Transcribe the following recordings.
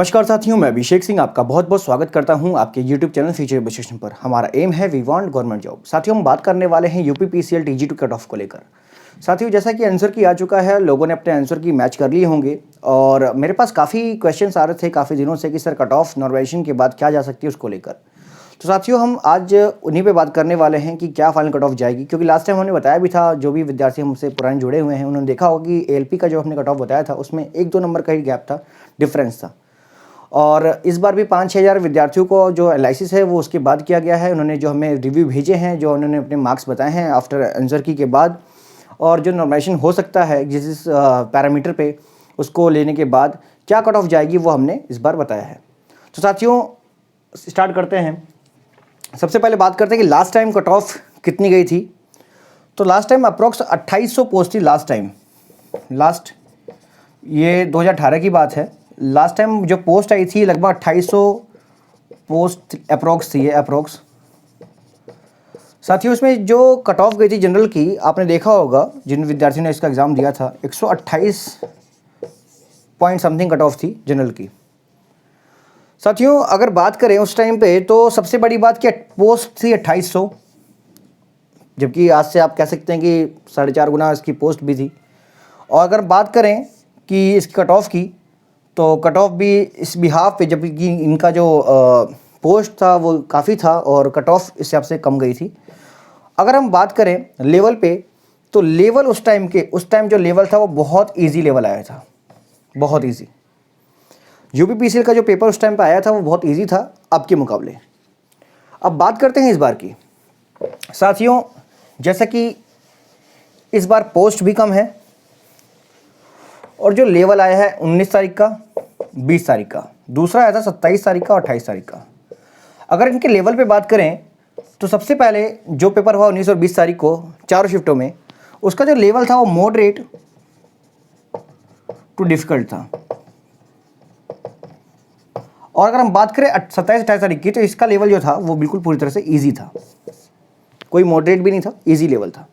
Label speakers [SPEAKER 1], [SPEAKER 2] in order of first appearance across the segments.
[SPEAKER 1] नमस्कार साथियों, मैं अभिषेक सिंह आपका बहुत बहुत स्वागत करता हूं आपके YouTube चैनल फ्यूचर एजुकेशन पर। हमारा एम है वी वांट गवर्नमेंट जॉब। साथियों, हम बात करने वाले हैं यूपीपीसीएल TG2 कट ऑफ को लेकर। साथियों, जैसा कि आंसर की आ चुका है, लोगों ने अपने आंसर की मैच कर लिए होंगे और मेरे पास काफ़ी क्वेश्चंस आ रहे थे काफ़ी दिनों से कि सर कट ऑफ नॉर्मलाइजेशन के बाद क्या जा सकती है उसको लेकर। तो साथियों, हम आज उन्हीं पे बात करने वाले हैं कि क्या फाइनल कट ऑफ जाएगी, क्योंकि लास्ट टाइम हमने बताया भी था, जो भी विद्यार्थी हमसे पुराने जुड़े हुए हैं उन्होंने देखा होगा कि एएलपी का जो हमने कट ऑफ बताया था उसमें 1-2 नंबर का ही गैप था, डिफरेंस था। और इस बार भी 5-6 हज़ार विद्यार्थियों को जो एनालिसिस है वो उसके बाद किया गया है। उन्होंने जो हमें रिव्यू भेजे हैं, जो उन्होंने अपने मार्क्स बताए हैं आफ्टर आंसर की के बाद, और जो नॉर्मलाइजेशन हो सकता है जिस पैरामीटर पे उसको लेने के बाद क्या कट ऑफ जाएगी वो हमने इस बार बताया है। तो साथियों, स्टार्ट करते हैं। सबसे पहले बात करते हैं कि लास्ट टाइम कट ऑफ कितनी गई थी। तो लास्ट टाइम अप्रॉक्स 2800 पोस्ट थी लास्ट टाइम। ये 2018 की बात है। लास्ट टाइम जो पोस्ट आई थी लगभग 2800 पोस्ट अप्रॉक्स थी, ये अप्रॉक्स। साथियों, इसमें जो कट ऑफ गई थी जनरल की, आपने देखा होगा जिन विद्यार्थियों ने इसका एग्ज़ाम दिया था, 128 पॉइंट समथिंग कट ऑफ थी जनरल की। साथियों, अगर बात करें उस टाइम पे तो सबसे बड़ी बात कि पोस्ट थी 2800, जबकि आज से आप कह सकते हैं कि 4.5 गुना इसकी पोस्ट भी थी। और अगर बात करें कि इस कट ऑफ की, तो कट ऑफ भी इस बिहाफ पे, जबकि इनका जो पोस्ट था वो काफ़ी था और कट ऑफ इस हिसाब से कम गई थी। अगर हम बात करें लेवल पे, तो लेवल उस टाइम जो लेवल था वो बहुत इजी लेवल आया था, बहुत इजी। यूपीपीसीएल का जो पेपर उस टाइम पे आया था वो बहुत इजी था अब के मुकाबले। अब बात करते हैं इस बार की। साथियों, जैसा कि इस बार पोस्ट भी कम है और जो लेवल आया है 19 तारीख का, 20 तारीख का, दूसरा आया था 27 तारीख का और 28 तारीख का। अगर इनके लेवल पे बात करें तो सबसे पहले जो पेपर हुआ 19 और 20 तारीख को चारों शिफ्टों में, उसका जो लेवल था वो मॉडरेट टू डिफ़िकल्ट था। और अगर हम बात करें 27-28 तारीख की, तो इसका लेवल जो था वो बिल्कुल पूरी तरह से ईजी था, कोई मॉडरेट भी नहीं था, ईजी लेवल था।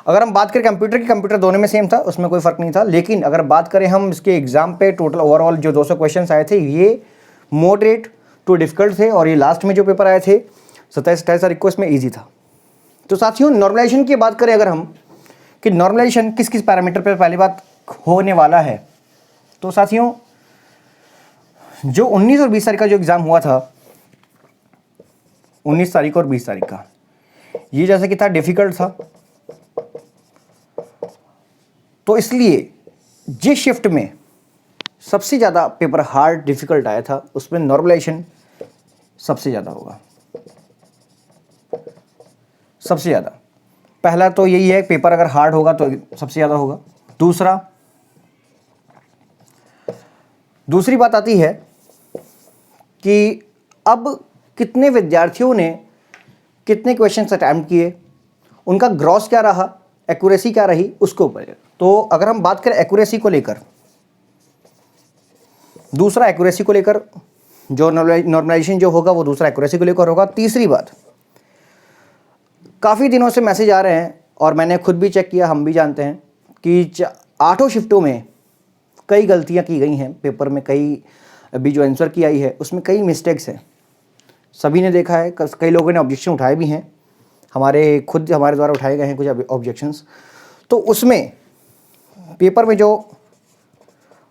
[SPEAKER 1] अगर हम बात करें कंप्यूटर की, कंप्यूटर दोनों में सेम था, उसमें कोई फ़र्क नहीं था। लेकिन अगर बात करें हम इसके एग्ज़ाम पे, टोटल ओवरऑल जो 200 क्वेश्चंस आए थे ये मॉडरेट टू डिफ़िकल्ट थे, और ये लास्ट में जो पेपर आए थे 27-28 तारीख को, इसमें ईजी था। तो साथियों, नॉर्मलाइजेशन की बात करें अगर हम, कि नॉर्मलाइजेशन किस किस पैरामीटर पर पहली बात होने वाला है, तो साथियों जो 19 और 20 तारीख का जो एग्ज़ाम हुआ था, 19 तारीख और 20 तारीख का, ये जैसे कि था डिफ़िकल्ट था। तो इसलिए जिस शिफ्ट में सबसे ज़्यादा पेपर हार्ड डिफ़िकल्ट आया था उसमें नॉर्मलाइजेशन सबसे ज़्यादा होगा, सबसे ज़्यादा। पहला तो यही है, पेपर अगर हार्ड होगा तो सबसे ज़्यादा होगा। दूसरी बात आती है कि अब कितने विद्यार्थियों ने कितने क्वेश्चंस अटैम्प्ट किए, उनका ग्रॉस क्या रहा, एक्यूरेसी क्या रही, उसको ऊपर। तो अगर हम बात करें एक्यूरेसी को लेकर, दूसरा एक्यूरेसी को लेकर जो नॉर्मलाइजेशन जो होगा वो दूसरा एक्यूरेसी को लेकर होगा। तीसरी बात, काफ़ी दिनों से मैसेज आ रहे हैं और मैंने खुद भी चेक किया, हम भी जानते हैं कि 8 शिफ्टों में कई गलतियां की गई हैं पेपर में। कई अभी जो आंसर की आई है उसमें कई मिस्टेक्स हैं, सभी ने देखा है। कई लोगों ने ऑब्जेक्शन उठाए भी हैं, हमारे द्वारा उठाए गए हैं कुछ ऑब्जेक्शंस। तो उसमें पेपर में जो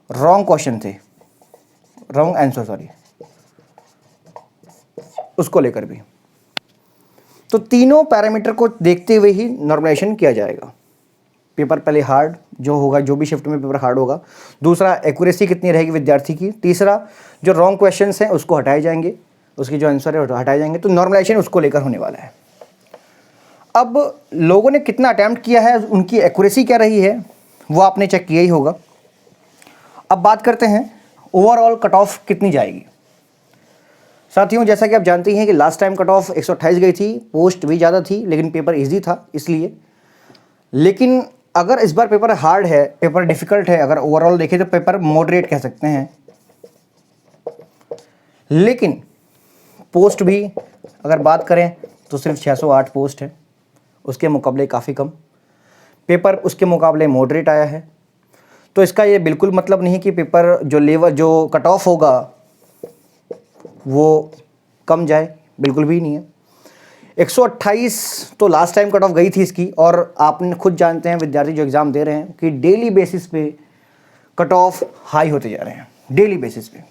[SPEAKER 1] रॉन्ग क्वेश्चन थे, रॉन्ग आंसर सॉरी, उसको लेकर भी, तो तीनों पैरामीटर को देखते हुए ही नॉर्मलाइजेशन किया जाएगा। पेपर पहले हार्ड जो होगा, जो भी शिफ्ट में पेपर हार्ड होगा, दूसरा एक्यूरेसी कितनी रहेगी विद्यार्थी की, तीसरा जो रॉन्ग क्वेश्चंस हैं उसको हटाए जाएंगे, उसकी जो आंसर है हटाए जाएंगे। तो नॉर्मलाइजेशन उसको लेकर होने वाला है। अब लोगों ने कितना अटैम्प्ट किया है, उनकी एक्यूरेसी क्या रही है, वो आपने चेक किया ही होगा। अब बात करते हैं ओवरऑल कट ऑफ कितनी जाएगी। साथियों, जैसा कि आप जानते हैं कि लास्ट टाइम कट ऑफ 128 गई थी, पोस्ट भी ज़्यादा थी लेकिन पेपर ईजी था इसलिए। लेकिन अगर इस बार पेपर हार्ड है, पेपर डिफ़िकल्ट है, अगर ओवरऑल देखें तो पेपर मॉडरेट कह सकते हैं। लेकिन पोस्ट भी अगर बात करें तो सिर्फ 608 पोस्ट है, उसके मुकाबले काफ़ी कम। पेपर उसके मुकाबले मॉडरेट आया है। तो इसका ये बिल्कुल मतलब नहीं कि पेपर जो लेवल जो कट ऑफ होगा वो कम जाए, बिल्कुल भी नहीं है। 128 तो लास्ट टाइम कट ऑफ गई थी इसकी, और आपने खुद जानते हैं विद्यार्थी जो एग्ज़ाम दे रहे हैं कि डेली बेसिस पे कट ऑफ हाई होते जा रहे हैं, डेली बेसिस पे।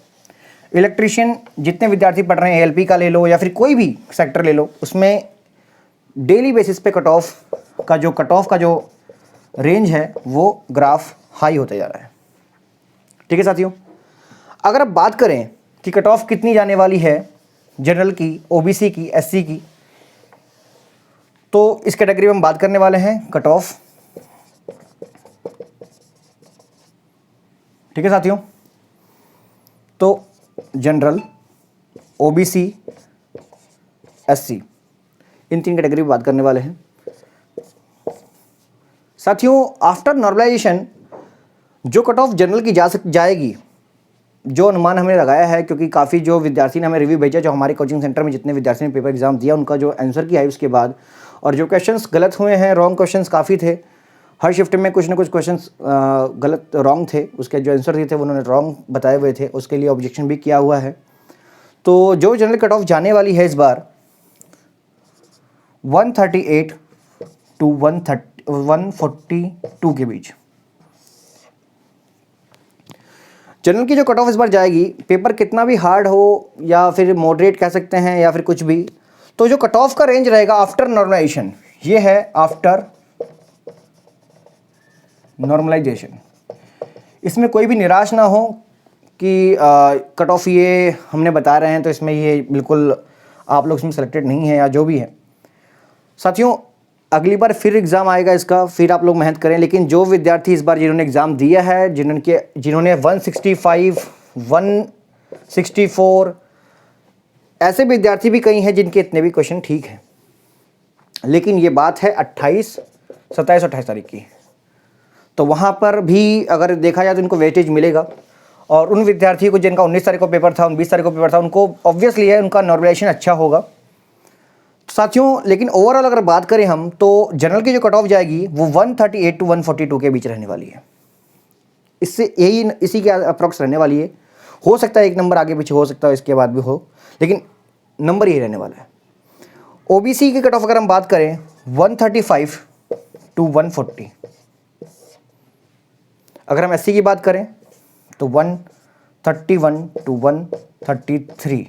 [SPEAKER 1] इलेक्ट्रीशियन जितने विद्यार्थी पढ़ रहे हैं, एएलपी का ले लो या फिर कोई भी सेक्टर ले लो, उसमें डेली बेसिस पे कट ऑफ का जो रेंज है वो ग्राफ हाई होते जा रहा है। ठीक है साथियों, अगर आप बात करें कि कट ऑफ कितनी जाने वाली है जनरल की, ओबीसी की, एससी की, तो इस कैटेगरी में हम बात करने वाले हैं कट ऑफ। ठीक है साथियों, तो जनरल, ओबीसी, एससी, इन 3 कैटेगरी में बात करने वाले हैं साथियों। आफ्टर नॉर्मलाइजेशन जो कट ऑफ जनरल की जाएगी, जो अनुमान हमने लगाया है, क्योंकि काफ़ी जो विद्यार्थी ने हमें रिव्यू भेजा, जो हमारे कोचिंग सेंटर में जितने विद्यार्थी ने पेपर एग्जाम दिया, उनका जो आंसर किया है उसके बाद, और जो क्वेश्चंस गलत हुए हैं, रॉन्ग क्वेश्चंस काफ़ी थे, हर शिफ्ट में कुछ ना कुछ क्वेश्चंस गलत रॉन्ग थे, उसके जो आंसर दिए थे उन्होंने रॉन्ग बताए हुए थे, उसके लिए ऑब्जेक्शन भी किया हुआ है। तो जो जनरल कट ऑफ जाने वाली है इस बार 138 टू 142 के बीच। जनरल की जो कट ऑफ इस बार जाएगी, पेपर कितना भी हार्ड हो या फिर मॉडरेट कह सकते हैं या फिर कुछ भी, तो जो कट ऑफ का रेंज रहेगा आफ्टर नॉर्मलाइजेशन, ये है आफ्टर नॉर्मलाइजेशन। इसमें कोई भी निराश ना हो कि कट ऑफ ये हमने बता रहे हैं तो इसमें ये बिल्कुल आप लोग इसमें सेलेक्टेड नहीं है या जो भी है। साथियों, अगली बार फिर एग्ज़ाम आएगा इसका, फिर आप लोग मेहनत करें। लेकिन जो विद्यार्थी इस बार जिन्होंने एग्ज़ाम दिया है, जिन्होंने 165, 164, ऐसे विद्यार्थी भी कई हैं जिनके इतने भी क्वेश्चन ठीक हैं, लेकिन ये बात है 27, 28 तारीख की, तो वहाँ पर भी अगर देखा जाए तो इनको वेटेज मिलेगा। और उन विद्यार्थियों को जिनका 19 तारीख को पेपर था, 20 तारीख को पेपर था, उनको ऑब्वियसली है उनका नॉर्मलाइजेशन अच्छा होगा साथियों। लेकिन ओवरऑल अगर बात करें हम, तो जनरल की जो कट ऑफ जाएगी वो 138 टू 142 के बीच रहने वाली है। इसी के अप्रॉक्स रहने वाली है। हो सकता है 1 नंबर आगे पीछे हो सकता है, इसके बाद भी हो, लेकिन नंबर यही रहने वाला है। ओबीसी की कट ऑफ अगर हम बात करें 135 टू 140। अगर हम एससी की बात करें तो 131 टू 133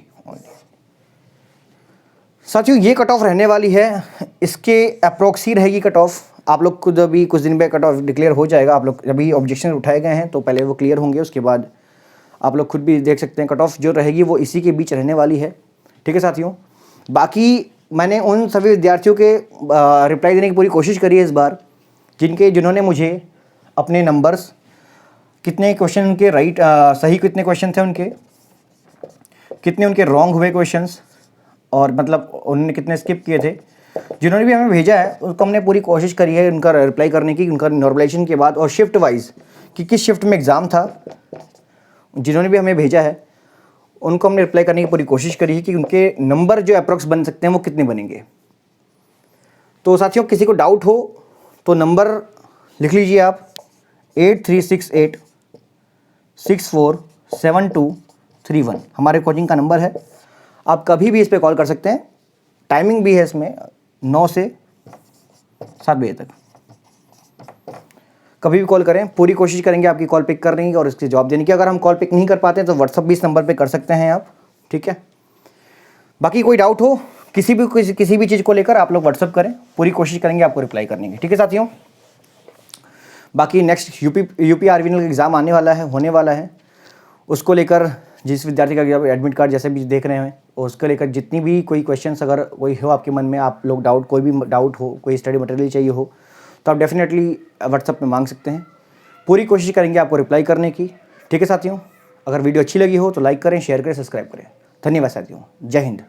[SPEAKER 1] साथियों, ये कट ऑफ रहने वाली है। इसके अप्रॉक्स ही रहेगी कट ऑफ। आप लोग खुद अभी कुछ दिन में कट ऑफ डिक्लेयर हो जाएगा। आप लोग अभी ऑब्जेक्शन उठाए गए हैं तो पहले वो क्लियर होंगे, उसके बाद आप लोग खुद भी देख सकते हैं कट ऑफ जो रहेगी वो इसी के बीच रहने वाली है। ठीक है साथियों, बाकी मैंने उन सभी विद्यार्थियों के रिप्लाई देने की पूरी कोशिश करी है इस बार, जिन्होंने मुझे अपने नंबर्स, कितने क्वेश्चन उनके राइट सही कितने क्वेश्चन थे उनके, कितने उनके रॉन्ग हुए क्वेश्चंस, और मतलब उन्होंने कितने स्किप किए थे, जिन्होंने भी हमें भेजा है उसको हमने पूरी कोशिश करी है उनका रिप्लाई करने की, उनका नॉर्मलाइजेशन के बाद, और शिफ्ट वाइज कि किस शिफ्ट में एग्ज़ाम था, जिन्होंने भी हमें भेजा है उनको हमने रिप्लाई करने की पूरी कोशिश करी है कि उनके नंबर जो अप्रॉक्स बन सकते हैं वो कितने बनेंगे। तो साथियों, किसी को डाउट हो तो नंबर लिख लीजिए आप 8368 647231 हमारे कोचिंग का नंबर है। आप कभी भी इस पे कॉल कर सकते हैं। टाइमिंग भी है इसमें 9 से 7 बजे तक। कभी भी कॉल करें, पूरी कोशिश करेंगे आपकी कॉल पिक करने की और इसके जवाब देने की। अगर हम कॉल पिक नहीं कर पाते तो व्हाट्सअप भी इस नंबर पे कर सकते हैं आप। ठीक है, बाकी कोई डाउट हो किसी भी चीज़ को लेकर आप लोग व्हाट्सअप करें, पूरी कोशिश करेंगे आपको रिप्लाई करने की। ठीक है साथियों, बाकी नेक्स्ट यूपी आरवीएनएल का एग्ज़ाम होने वाला है, उसको लेकर जिस विद्यार्थी का एडमिट कार्ड जैसे भी देख रहे हैं उसको लेकर जितनी भी कोई क्वेश्चंस अगर कोई हो आपके मन में, आप लोग डाउट, कोई भी डाउट हो, कोई स्टडी मटेरियल चाहिए हो तो आप डेफिनेटली व्हाट्सअप में मांग सकते हैं। पूरी कोशिश करेंगे आपको रिप्लाई करने की। ठीक है साथियों, अगर वीडियो अच्छी लगी हो तो लाइक करें, शेयर करें, सब्सक्राइब करें। धन्यवाद साथियों, जय हिंद।